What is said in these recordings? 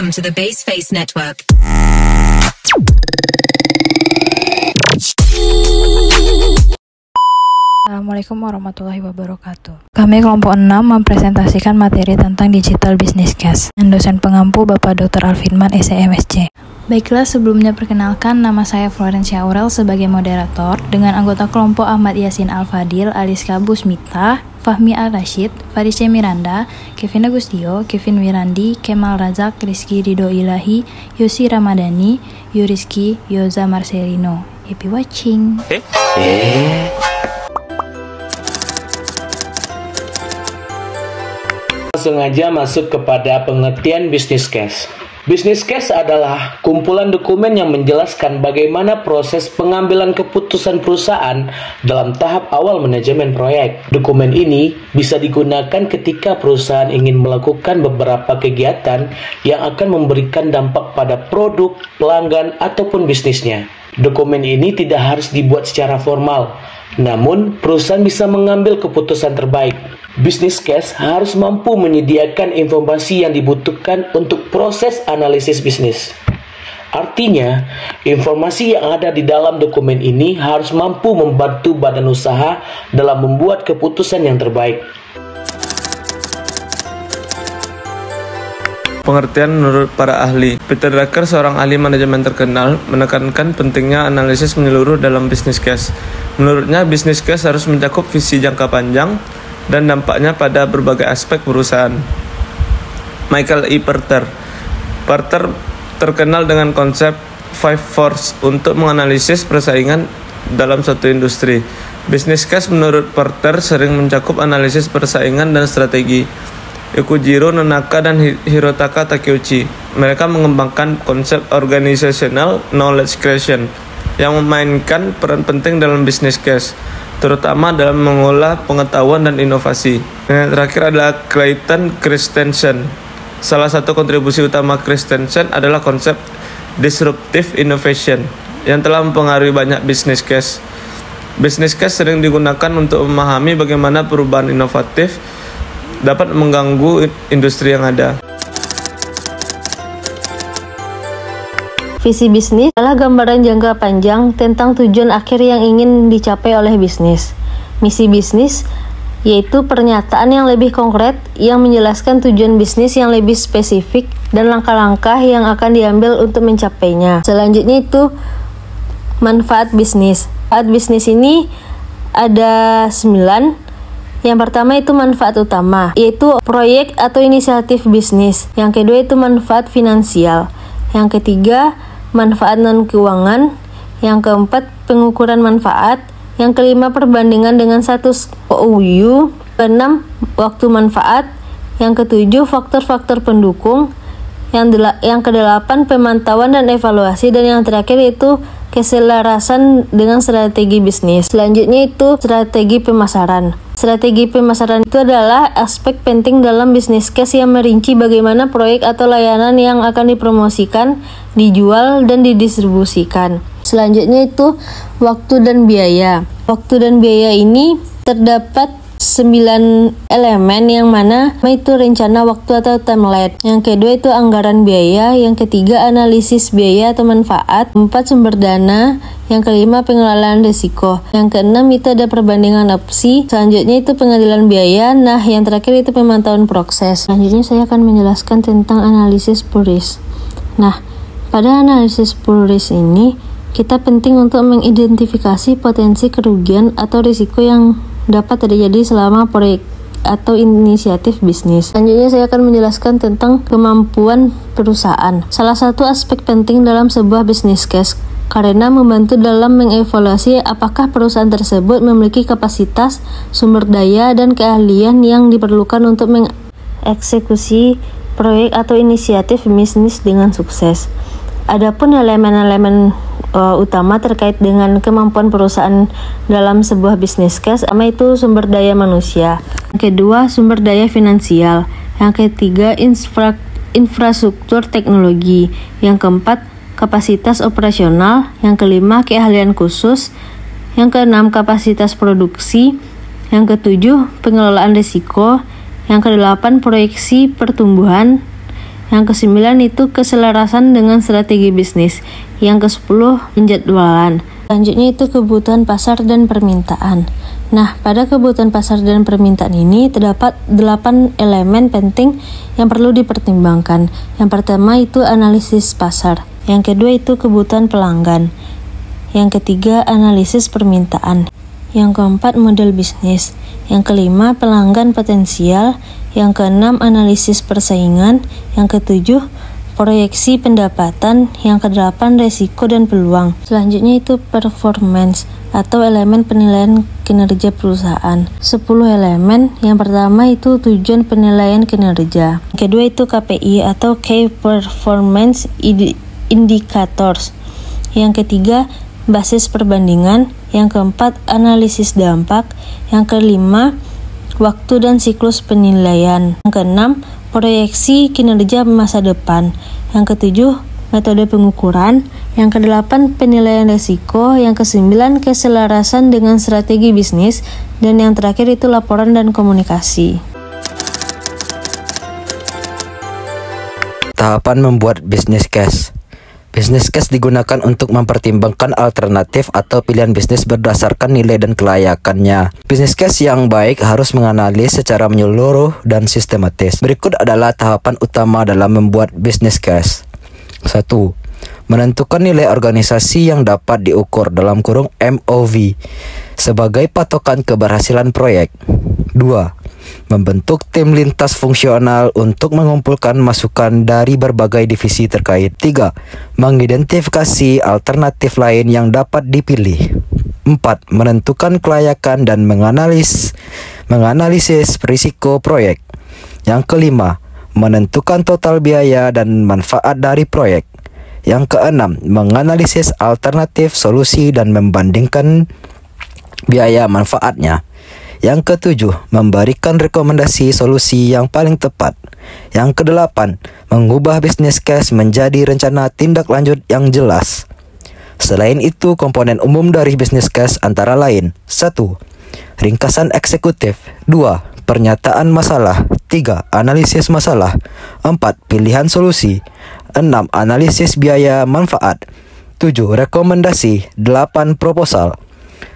Welcome to the Baseface Network. Assalamualaikum warahmatullahi wabarakatuh. Kami kelompok 6 mempresentasikan materi tentang Digital Business Case dan dosen pengampu Bapak Dr. Alfirman, SEMSC. Baiklah, sebelumnya perkenalkan, nama saya Florencia Aurel sebagai moderator dengan anggota kelompok Ahmad Yasin Al-Fadil, Aliska Busmita, Fahmi Al-Rashid, Farice Miranda, Kevin Agustio, Kevin Wirandi, Kemal Razak, Rizky Ridho Ilahi, Yosi Ramadhani, Yuriski, Yoza Marcelino. Happy watching! Langsung aja masuk kepada pengertian business case. Business case adalah kumpulan dokumen yang menjelaskan bagaimana proses pengambilan keputusan perusahaan dalam tahap awal manajemen proyek. Dokumen ini bisa digunakan ketika perusahaan ingin melakukan beberapa kegiatan yang akan memberikan dampak pada produk, pelanggan, ataupun bisnisnya. Dokumen ini tidak harus dibuat secara formal, namun perusahaan bisa mengambil keputusan terbaik. Business case harus mampu menyediakan informasi yang dibutuhkan untuk proses analisis bisnis. Artinya, informasi yang ada di dalam dokumen ini harus mampu membantu badan usaha dalam membuat keputusan yang terbaik. Pengertian menurut para ahli. Peter Drucker, seorang ahli manajemen terkenal, menekankan pentingnya analisis menyeluruh dalam business case. Menurutnya, business case harus mencakup visi jangka panjang dan dampaknya pada berbagai aspek perusahaan. Michael E. Porter terkenal dengan konsep Five Force untuk menganalisis persaingan dalam suatu industri. Business case menurut Porter sering mencakup analisis persaingan dan strategi. Yukijiro Nonaka dan Hirotaka Takeuchi, mereka mengembangkan konsep organizational knowledge creation yang memainkan peran penting dalam business case, terutama dalam mengolah pengetahuan dan inovasi. Yang terakhir adalah Clayton Christensen. Salah satu kontribusi utama Christensen adalah konsep disruptive innovation yang telah mempengaruhi banyak business case. Business case sering digunakan untuk memahami bagaimana perubahan inovatif dapat mengganggu industri yang ada. Visi bisnis adalah gambaran jangka panjang tentang tujuan akhir yang ingin dicapai oleh bisnis. Misi bisnis yaitu pernyataan yang lebih konkret yang menjelaskan tujuan bisnis yang lebih spesifik dan langkah-langkah yang akan diambil untuk mencapainya. Selanjutnya itu manfaat bisnis. Manfaat bisnis ini ada 9. Yang pertama itu manfaat utama, yaitu proyek atau inisiatif bisnis. Yang kedua itu manfaat finansial. Yang ketiga, manfaat non-keuangan. Yang keempat, pengukuran manfaat. Yang kelima, perbandingan dengan status OUU. Keenam, waktu manfaat. Yang ketujuh, faktor-faktor pendukung. Yang kedelapan, pemantauan dan evaluasi. Dan yang terakhir itu keselarasan dengan strategi bisnis. Selanjutnya itu strategi pemasaran. Strategi pemasaran itu adalah aspek penting dalam bisnis case yang merinci bagaimana proyek atau layanan yang akan dipromosikan, dijual, dan didistribusikan. Selanjutnya itu waktu dan biaya. Waktu dan biaya ini terdapat 9 elemen, yang mana itu rencana waktu atau timeline. Yang kedua itu anggaran biaya. Yang ketiga analisis biaya atau manfaat. 4 sumber dana. Yang kelima pengelolaan risiko. Yang keenam itu ada perbandingan opsi. Selanjutnya itu pengadilan biaya. Nah, yang terakhir itu pemantauan proses. Selanjutnya saya akan menjelaskan tentang analisis pull risk. Nah, pada analisis pull risk ini kita penting untuk mengidentifikasi potensi kerugian atau risiko yang dapat terjadi selama proyek atau inisiatif bisnis. Selanjutnya saya akan menjelaskan tentang kemampuan perusahaan. Salah satu aspek penting dalam sebuah business case karena membantu dalam mengevaluasi apakah perusahaan tersebut memiliki kapasitas, sumber daya, dan keahlian yang diperlukan untuk mengeksekusi proyek atau inisiatif bisnis dengan sukses. Adapun elemen-elemen utama terkait dengan kemampuan perusahaan dalam sebuah bisnis case, pertama itu sumber daya manusia, yang kedua sumber daya finansial, yang ketiga infrastruktur teknologi, yang keempat kapasitas operasional, yang kelima keahlian khusus, yang keenam kapasitas produksi, yang ketujuh pengelolaan risiko, yang kedelapan proyeksi pertumbuhan, Yang ke-9 itu keselarasan dengan strategi bisnis. Yang ke-10 penjadwalan. Selanjutnya itu kebutuhan pasar dan permintaan. Nah, pada kebutuhan pasar dan permintaan ini terdapat 8 elemen penting yang perlu dipertimbangkan. Yang pertama itu analisis pasar. Yang kedua itu kebutuhan pelanggan. Yang ketiga analisis permintaan. Yang keempat model bisnis. Yang kelima pelanggan potensial. Yang keenam analisis persaingan. Yang ketujuh proyeksi pendapatan. Yang kedelapan resiko dan peluang. Selanjutnya itu performance atau elemen penilaian kinerja perusahaan. 10 elemen. Yang pertama itu tujuan penilaian kinerja. Yang kedua itu KPI atau Key Performance Indicators. Yang ketiga basis perbandingan. Yang keempat analisis dampak. Yang kelima waktu dan siklus penilaian. Yang keenam proyeksi kinerja masa depan. Yang ketujuh metode pengukuran. Yang kedelapan penilaian risiko. Yang kesembilan keselarasan dengan strategi bisnis. Dan yang terakhir itu laporan dan komunikasi. Tahapan membuat business case. Business case digunakan untuk mempertimbangkan alternatif atau pilihan bisnis berdasarkan nilai dan kelayakannya. Business case yang baik harus menganalisis secara menyeluruh dan sistematis. Berikut adalah tahapan utama dalam membuat business case. 1. Menentukan nilai organisasi yang dapat diukur (MOV) sebagai patokan keberhasilan proyek. 2. Membentuk tim lintas fungsional untuk mengumpulkan masukan dari berbagai divisi terkait. 3. Mengidentifikasi alternatif lain yang dapat dipilih. 4. Menentukan kelayakan dan menganalisis risiko proyek. Yang kelima, menentukan total biaya dan manfaat dari proyek. Yang keenam, menganalisis alternatif solusi dan membandingkan biaya manfaatnya. Yang ketujuh, memberikan rekomendasi solusi yang paling tepat. Yang kedelapan, mengubah business case menjadi rencana tindak lanjut yang jelas. Selain itu, komponen umum dari business case antara lain: 1. Ringkasan eksekutif. 2. Pernyataan masalah. 3. Analisis masalah. 4. Pilihan solusi. 6. Analisis biaya manfaat. 7. Rekomendasi. 8. Proposal.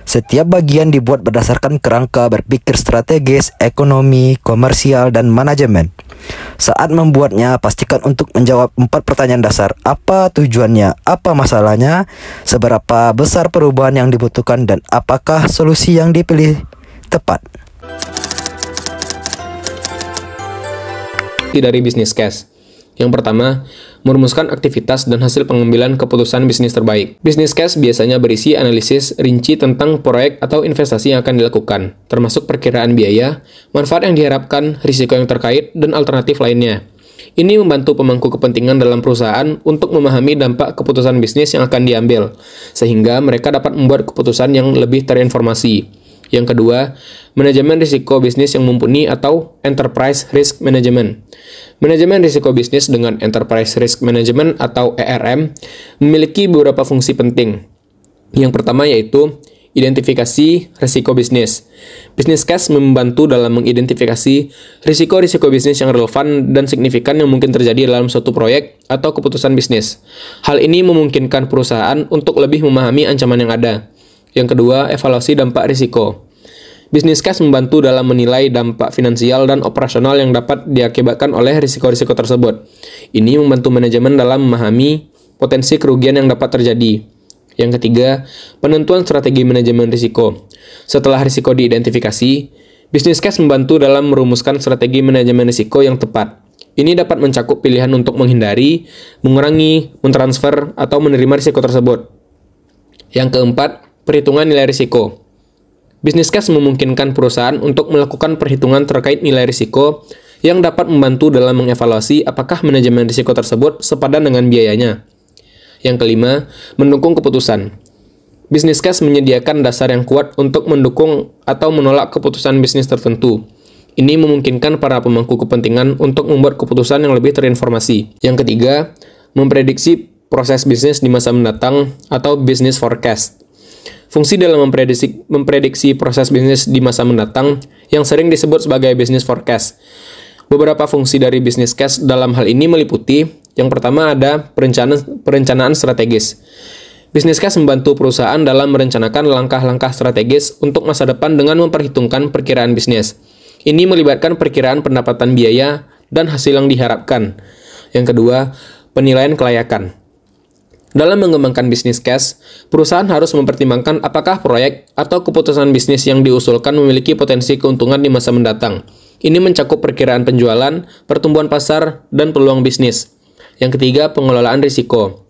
Setiap bagian dibuat berdasarkan kerangka berpikir strategis, ekonomi, komersial, dan manajemen. Saat membuatnya, pastikan untuk menjawab 4 pertanyaan dasar. Apa tujuannya? Apa masalahnya? Seberapa besar perubahan yang dibutuhkan? Dan apakah solusi yang dipilih tepat? Dari bisnis case. Yang pertama, merumuskan aktivitas dan hasil pengambilan keputusan bisnis terbaik. Bisnis case biasanya berisi analisis rinci tentang proyek atau investasi yang akan dilakukan, termasuk perkiraan biaya, manfaat yang diharapkan, risiko yang terkait, dan alternatif lainnya. Ini membantu pemangku kepentingan dalam perusahaan untuk memahami dampak keputusan bisnis yang akan diambil, sehingga mereka dapat membuat keputusan yang lebih terinformasi. Yang kedua, manajemen risiko bisnis yang mumpuni atau Enterprise Risk Management. Manajemen risiko bisnis dengan Enterprise Risk Management atau ERM memiliki beberapa fungsi penting. Yang pertama yaitu identifikasi risiko bisnis. Business case membantu dalam mengidentifikasi risiko-risiko bisnis yang relevan dan signifikan yang mungkin terjadi dalam suatu proyek atau keputusan bisnis. Hal ini memungkinkan perusahaan untuk lebih memahami ancaman yang ada. Yang kedua, evaluasi dampak risiko. Business case membantu dalam menilai dampak finansial dan operasional yang dapat diakibatkan oleh risiko-risiko tersebut. Ini membantu manajemen dalam memahami potensi kerugian yang dapat terjadi. Yang ketiga, penentuan strategi manajemen risiko. Setelah risiko diidentifikasi, business case membantu dalam merumuskan strategi manajemen risiko yang tepat. Ini dapat mencakup pilihan untuk menghindari, mengurangi, mentransfer, atau menerima risiko tersebut. Yang keempat, perhitungan nilai risiko. Business case memungkinkan perusahaan untuk melakukan perhitungan terkait nilai risiko yang dapat membantu dalam mengevaluasi apakah manajemen risiko tersebut sepadan dengan biayanya. Yang kelima, mendukung keputusan. Business case menyediakan dasar yang kuat untuk mendukung atau menolak keputusan bisnis tertentu. Ini memungkinkan para pemangku kepentingan untuk membuat keputusan yang lebih terinformasi. Yang ketiga, memprediksi proses bisnis di masa mendatang atau business forecast. Fungsi dalam memprediksi proses bisnis di masa mendatang yang sering disebut sebagai business forecast. Beberapa fungsi dari business case dalam hal ini meliputi, yang pertama ada perencanaan strategis. Business case membantu perusahaan dalam merencanakan langkah-langkah strategis untuk masa depan dengan memperhitungkan perkiraan bisnis. Ini melibatkan perkiraan pendapatan biaya dan hasil yang diharapkan. Yang kedua, penilaian kelayakan. Dalam mengembangkan bisnis case, perusahaan harus mempertimbangkan apakah proyek atau keputusan bisnis yang diusulkan memiliki potensi keuntungan di masa mendatang. Ini mencakup perkiraan penjualan, pertumbuhan pasar, dan peluang bisnis. Yang ketiga, pengelolaan risiko.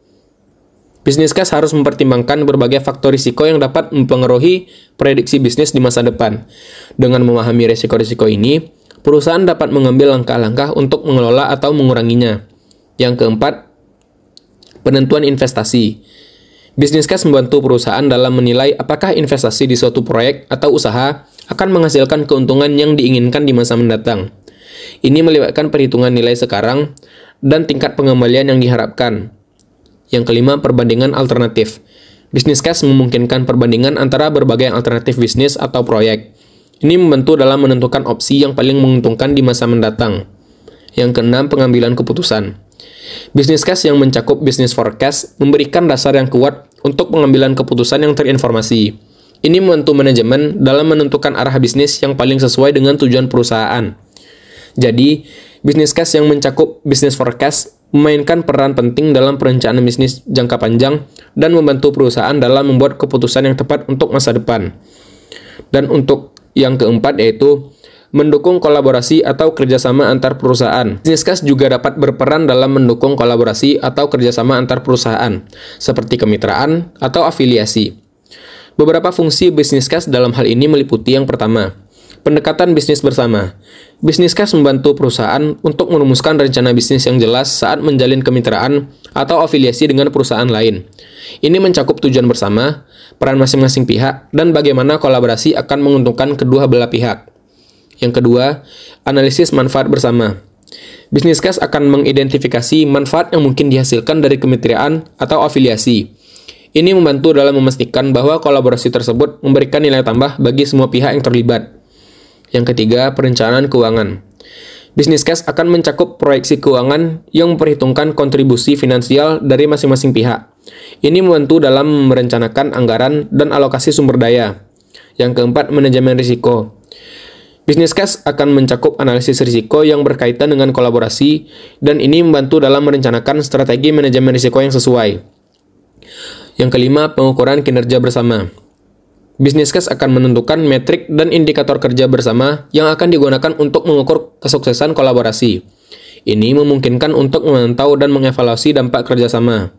Bisnis case harus mempertimbangkan berbagai faktor risiko yang dapat mempengaruhi prediksi bisnis di masa depan. Dengan memahami risiko-risiko ini, perusahaan dapat mengambil langkah-langkah untuk mengelola atau menguranginya. Yang keempat, penentuan investasi. Bisnis case membantu perusahaan dalam menilai apakah investasi di suatu proyek atau usaha akan menghasilkan keuntungan yang diinginkan di masa mendatang. Ini melibatkan perhitungan nilai sekarang dan tingkat pengembalian yang diharapkan. Yang kelima, perbandingan alternatif. Bisnis case memungkinkan perbandingan antara berbagai alternatif bisnis atau proyek. Ini membantu dalam menentukan opsi yang paling menguntungkan di masa mendatang. Yang keenam, pengambilan keputusan. Bisnis case yang mencakup bisnis forecast memberikan dasar yang kuat untuk pengambilan keputusan yang terinformasi. Ini membantu manajemen dalam menentukan arah bisnis yang paling sesuai dengan tujuan perusahaan. Jadi, bisnis case yang mencakup bisnis forecast memainkan peran penting dalam perencanaan bisnis jangka panjang dan membantu perusahaan dalam membuat keputusan yang tepat untuk masa depan. Dan untuk yang keempat yaitu mendukung kolaborasi atau kerjasama antar perusahaan. Bisnis case juga dapat berperan dalam mendukung kolaborasi atau kerjasama antar perusahaan, seperti kemitraan atau afiliasi. Beberapa fungsi bisnis case dalam hal ini meliputi yang pertama, pendekatan bisnis bersama. Bisnis case membantu perusahaan untuk merumuskan rencana bisnis yang jelas saat menjalin kemitraan atau afiliasi dengan perusahaan lain. Ini mencakup tujuan bersama, peran masing-masing pihak, dan bagaimana kolaborasi akan menguntungkan kedua belah pihak. Yang kedua, analisis manfaat bersama. Bisnis case akan mengidentifikasi manfaat yang mungkin dihasilkan dari kemitraan atau afiliasi. Ini membantu dalam memastikan bahwa kolaborasi tersebut memberikan nilai tambah bagi semua pihak yang terlibat. Yang ketiga, perencanaan keuangan. Bisnis case akan mencakup proyeksi keuangan yang memperhitungkan kontribusi finansial dari masing-masing pihak. Ini membantu dalam merencanakan anggaran dan alokasi sumber daya. Yang keempat, manajemen risiko. Bisnis case akan mencakup analisis risiko yang berkaitan dengan kolaborasi, dan ini membantu dalam merencanakan strategi manajemen risiko yang sesuai. Yang kelima, pengukuran kinerja bersama. Bisnis case akan menentukan metrik dan indikator kerja bersama yang akan digunakan untuk mengukur kesuksesan kolaborasi. Ini memungkinkan untuk memantau dan mengevaluasi dampak kerjasama.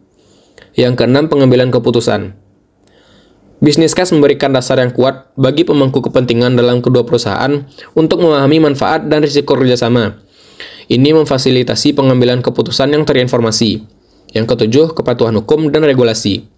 Yang keenam, pengambilan keputusan. Bisnis case memberikan dasar yang kuat bagi pemangku kepentingan dalam kedua perusahaan untuk memahami manfaat dan risiko kerjasama. Ini memfasilitasi pengambilan keputusan yang terinformasi. Yang ketujuh, kepatuhan hukum dan regulasi.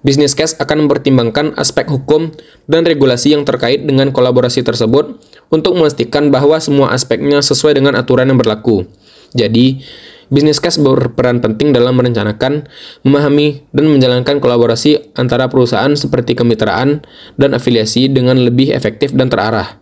Bisnis case akan mempertimbangkan aspek hukum dan regulasi yang terkait dengan kolaborasi tersebut untuk memastikan bahwa semua aspeknya sesuai dengan aturan yang berlaku. Jadi, bisnis case berperan penting dalam merencanakan, memahami, dan menjalankan kolaborasi antara perusahaan seperti kemitraan dan afiliasi dengan lebih efektif dan terarah.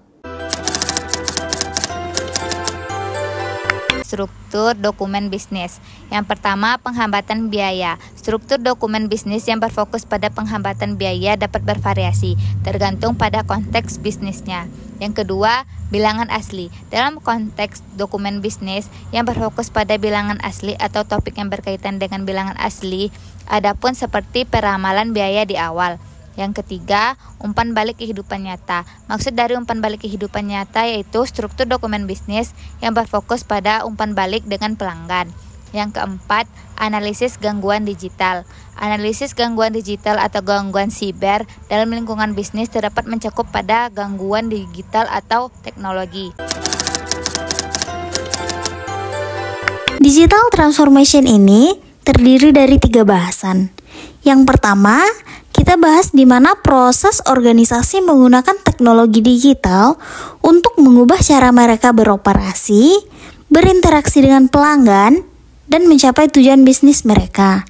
Struktur dokumen bisnis. Yang pertama, penghambatan biaya. Struktur dokumen bisnis yang berfokus pada penghambatan biaya dapat bervariasi, tergantung pada konteks bisnisnya. Yang kedua, bilangan asli. Dalam konteks dokumen bisnis yang berfokus pada bilangan asli atau topik yang berkaitan dengan bilangan asli, adapun seperti peramalan biaya di awal. Yang ketiga, umpan balik kehidupan nyata. Maksud dari umpan balik kehidupan nyata yaitu struktur dokumen bisnis yang berfokus pada umpan balik dengan pelanggan. Yang keempat, analisis gangguan digital. Analisis gangguan digital atau gangguan siber dalam lingkungan bisnis terdapat mencakup pada gangguan digital atau teknologi. Digital transformation ini terdiri dari 3 bahasan. Yang pertama, kita bahas di mana proses organisasi menggunakan teknologi digital untuk mengubah cara mereka beroperasi, berinteraksi dengan pelanggan, dan mencapai tujuan bisnis mereka.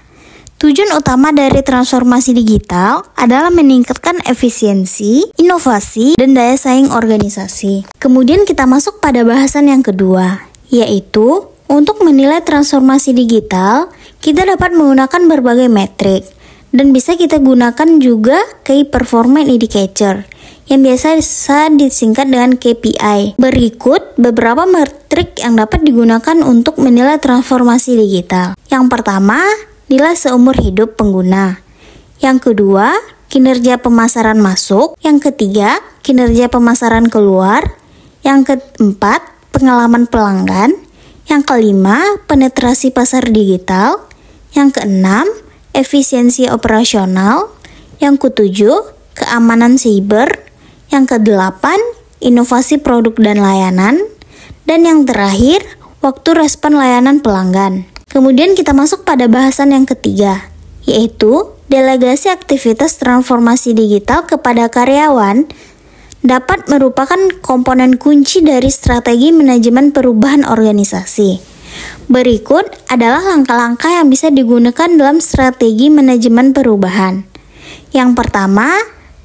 Tujuan utama dari transformasi digital adalah meningkatkan efisiensi, inovasi, dan daya saing organisasi. Kemudian kita masuk pada bahasan yang kedua, yaitu untuk menilai transformasi digital, kita dapat menggunakan berbagai metrik, dan bisa kita gunakan juga Key Performance Indicator, yang biasa disingkat dengan KPI. Berikut beberapa metrik yang dapat digunakan untuk menilai transformasi digital. Yang pertama, nilai seumur hidup pengguna. Yang kedua, kinerja pemasaran masuk. Yang ketiga, kinerja pemasaran keluar. Yang keempat, pengalaman pelanggan. Yang kelima, penetrasi pasar digital. Yang keenam, efisiensi operasional. Yang ketujuh, keamanan siber. Yang kedelapan, inovasi produk dan layanan. Dan yang terakhir, waktu respon layanan pelanggan. Kemudian kita masuk pada bahasan yang ketiga, yaitu delegasi aktivitas transformasi digital kepada karyawan dapat merupakan komponen kunci dari strategi manajemen perubahan organisasi. Berikut adalah langkah-langkah yang bisa digunakan dalam strategi manajemen perubahan. Yang pertama,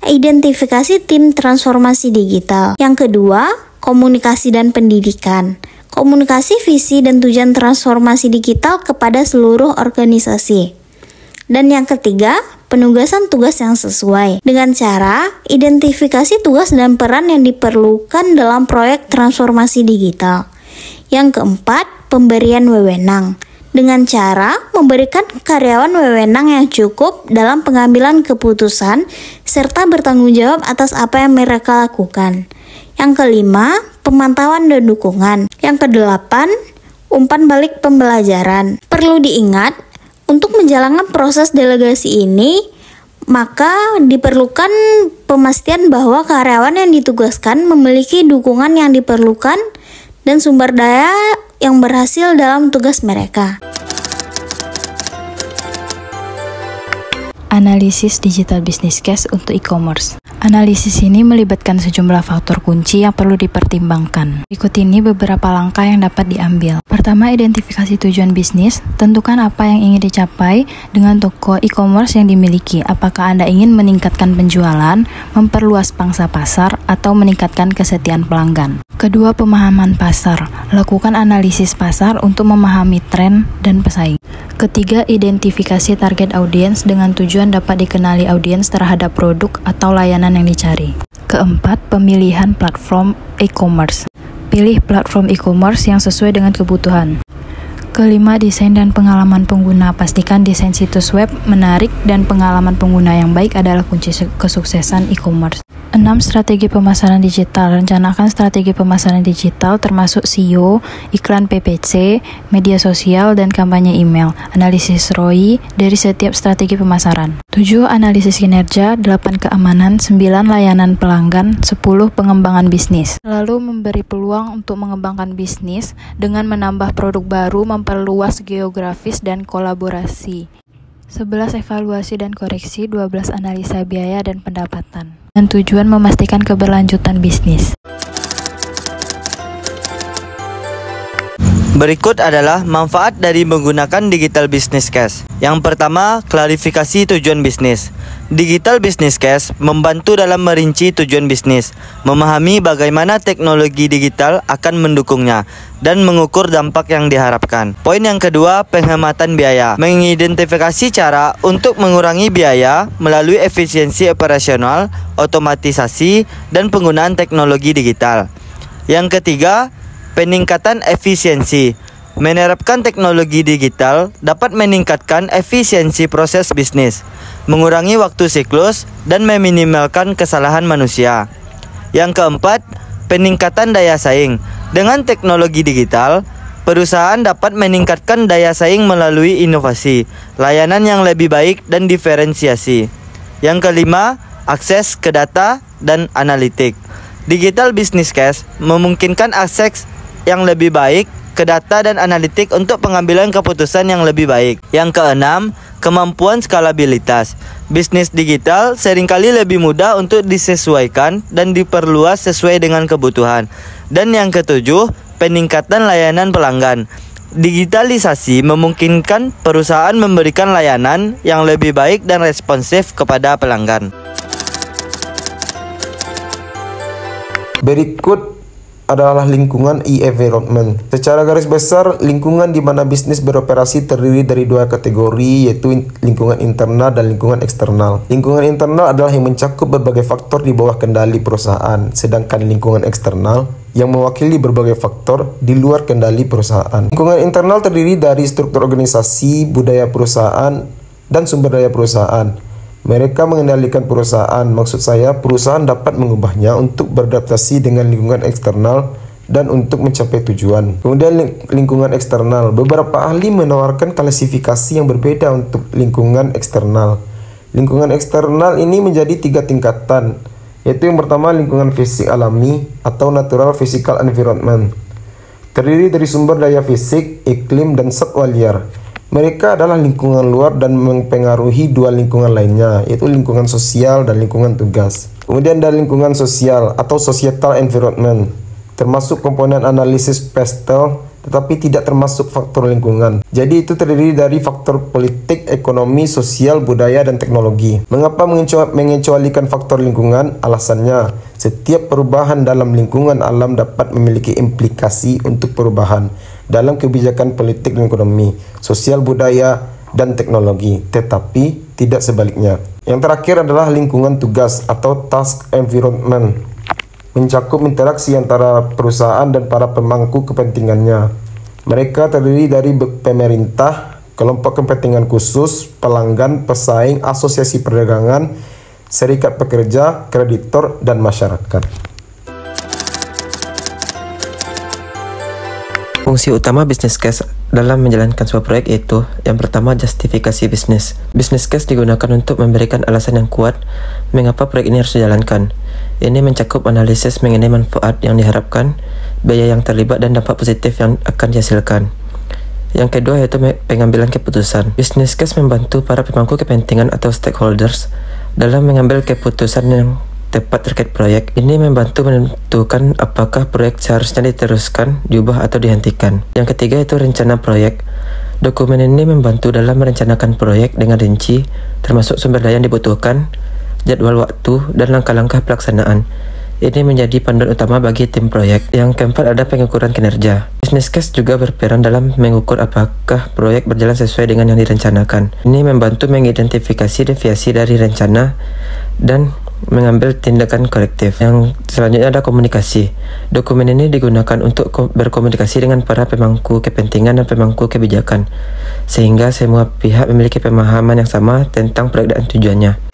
identifikasi tim transformasi digital. Yang kedua, komunikasi dan pendidikan. Komunikasi visi dan tujuan transformasi digital kepada seluruh organisasi. Dan yang ketiga, penugasan tugas yang sesuai dengan cara identifikasi tugas dan peran yang diperlukan dalam proyek transformasi digital. Yang keempat, pemberian wewenang dengan cara memberikan karyawan wewenang yang cukup dalam pengambilan keputusan serta bertanggung jawab atas apa yang mereka lakukan. Yang kelima, pemantauan dan dukungan. Yang kedelapan, umpan balik pembelajaran. Perlu diingat, untuk menjalankan proses delegasi ini, maka diperlukan pemastian bahwa karyawan yang ditugaskan memiliki dukungan yang diperlukan dan sumber daya yang berhasil dalam tugas mereka. Analisis digital business case untuk e-commerce. Analisis ini melibatkan sejumlah faktor kunci yang perlu dipertimbangkan. Berikut ini beberapa langkah yang dapat diambil. Pertama, identifikasi tujuan bisnis. Tentukan apa yang ingin dicapai dengan toko e-commerce yang dimiliki. Apakah Anda ingin meningkatkan penjualan, memperluas pangsa pasar, atau meningkatkan kesetiaan pelanggan? Kedua, pemahaman pasar. Lakukan analisis pasar untuk memahami tren dan pesaing. Ketiga, identifikasi target audiens dengan tujuan dapat dikenali audiens terhadap produk atau layanan yang dicari. Keempat, pemilihan platform e-commerce. Pilih platform e-commerce yang sesuai dengan kebutuhan. Kelima, desain dan pengalaman pengguna. Pastikan desain situs web menarik dan pengalaman pengguna yang baik adalah kunci kesuksesan e-commerce. 6. Strategi pemasaran digital. Rencanakan strategi pemasaran digital termasuk SEO, iklan PPC, media sosial, dan kampanye email. Analisis ROI dari setiap strategi pemasaran. 7. Analisis kinerja. 8. Keamanan. 9. Layanan pelanggan. 10. Pengembangan bisnis. Lalu memberi peluang untuk mengembangkan bisnis dengan menambah produk baru, memperluas geografis dan kolaborasi. 11. Evaluasi dan koreksi. 12. Analisa biaya dan pendapatan. Dan tujuan memastikan keberlanjutan bisnis. Berikut adalah manfaat dari menggunakan Digital Business Case. Yang pertama, klarifikasi tujuan bisnis. Digital Business Case membantu dalam merinci tujuan bisnis, memahami bagaimana teknologi digital akan mendukungnya, dan mengukur dampak yang diharapkan. Poin yang kedua, penghematan biaya. Mengidentifikasi cara untuk mengurangi biaya melalui efisiensi operasional, otomatisasi, dan penggunaan teknologi digital. Yang ketiga, peningkatan efisiensi. Menerapkan teknologi digital dapat meningkatkan efisiensi proses bisnis, mengurangi waktu siklus, dan meminimalkan kesalahan manusia. Yang keempat, peningkatan daya saing. Dengan teknologi digital, perusahaan dapat meningkatkan daya saing melalui inovasi, layanan yang lebih baik, dan diferensiasi. Yang kelima, akses ke data dan analitik. Digital Business Case memungkinkan akses yang lebih baik ke data dan analitik untuk pengambilan keputusan yang lebih baik. Yang keenam, kemampuan skalabilitas. Bisnis digital seringkali lebih mudah untuk disesuaikan dan diperluas sesuai dengan kebutuhan. Dan yang ketujuh, peningkatan layanan pelanggan. Digitalisasi memungkinkan perusahaan memberikan layanan yang lebih baik dan responsif kepada pelanggan. Berikut adalah lingkungan e-environment. Secara garis besar, lingkungan di mana bisnis beroperasi terdiri dari dua kategori, yaitu lingkungan internal dan lingkungan eksternal. Lingkungan internal adalah yang mencakup berbagai faktor di bawah kendali perusahaan, sedangkan lingkungan eksternal yang mewakili berbagai faktor di luar kendali perusahaan. Lingkungan internal terdiri dari struktur organisasi, budaya perusahaan, dan sumber daya perusahaan. Mereka mengendalikan perusahaan, maksud saya perusahaan dapat mengubahnya untuk beradaptasi dengan lingkungan eksternal dan untuk mencapai tujuan. Kemudian lingkungan eksternal, beberapa ahli menawarkan klasifikasi yang berbeda untuk lingkungan eksternal. Lingkungan eksternal ini menjadi 3 tingkatan, yaitu yang pertama lingkungan fisik alami atau natural physical environment. Terdiri dari sumber daya fisik, iklim, dan satwa liar. Mereka adalah lingkungan luar dan mempengaruhi dua lingkungan lainnya, yaitu lingkungan sosial dan lingkungan tugas. Kemudian ada lingkungan sosial atau societal environment, termasuk komponen analisis PESTEL, tetapi tidak termasuk faktor lingkungan. Jadi itu terdiri dari faktor politik, ekonomi, sosial, budaya, dan teknologi. Mengapa mengecualikan faktor lingkungan? Alasannya, setiap perubahan dalam lingkungan alam dapat memiliki implikasi untuk perubahan dalam kebijakan politik dan ekonomi, sosial, budaya, dan teknologi, tetapi tidak sebaliknya. Yang terakhir adalah lingkungan tugas atau task environment, mencakup interaksi antara perusahaan dan para pemangku kepentingannya. Mereka terdiri dari pemerintah, kelompok kepentingan khusus, pelanggan, pesaing, asosiasi perdagangan, serikat pekerja, kreditor, dan masyarakat. Fungsi utama business case dalam menjalankan sebuah proyek yaitu yang pertama justifikasi bisnis. Business case digunakan untuk memberikan alasan yang kuat mengapa proyek ini harus dijalankan. Ini mencakup analisis mengenai manfaat yang diharapkan, biaya yang terlibat, dan dampak positif yang akan dihasilkan. Yang kedua yaitu pengambilan keputusan. Business case membantu para pemangku kepentingan atau stakeholders dalam mengambil keputusan yang tepat terkait proyek. Ini membantu menentukan apakah proyek seharusnya diteruskan, diubah, atau dihentikan. Yang ketiga itu rencana proyek. Dokumen ini membantu dalam merencanakan proyek dengan rinci, termasuk sumber daya yang dibutuhkan, jadwal waktu, dan langkah-langkah pelaksanaan. Ini menjadi panduan utama bagi tim proyek. Yang keempat ada pengukuran kinerja. Business case juga berperan dalam mengukur apakah proyek berjalan sesuai dengan yang direncanakan. Ini membantu mengidentifikasi deviasi dari rencana dan mengambil tindakan korektif. Yang selanjutnya ada komunikasi. Dokumen ini digunakan untuk berkomunikasi dengan para pemangku kepentingan dan pemangku kebijakan, sehingga semua pihak memiliki pemahaman yang sama tentang proyek dan tujuannya.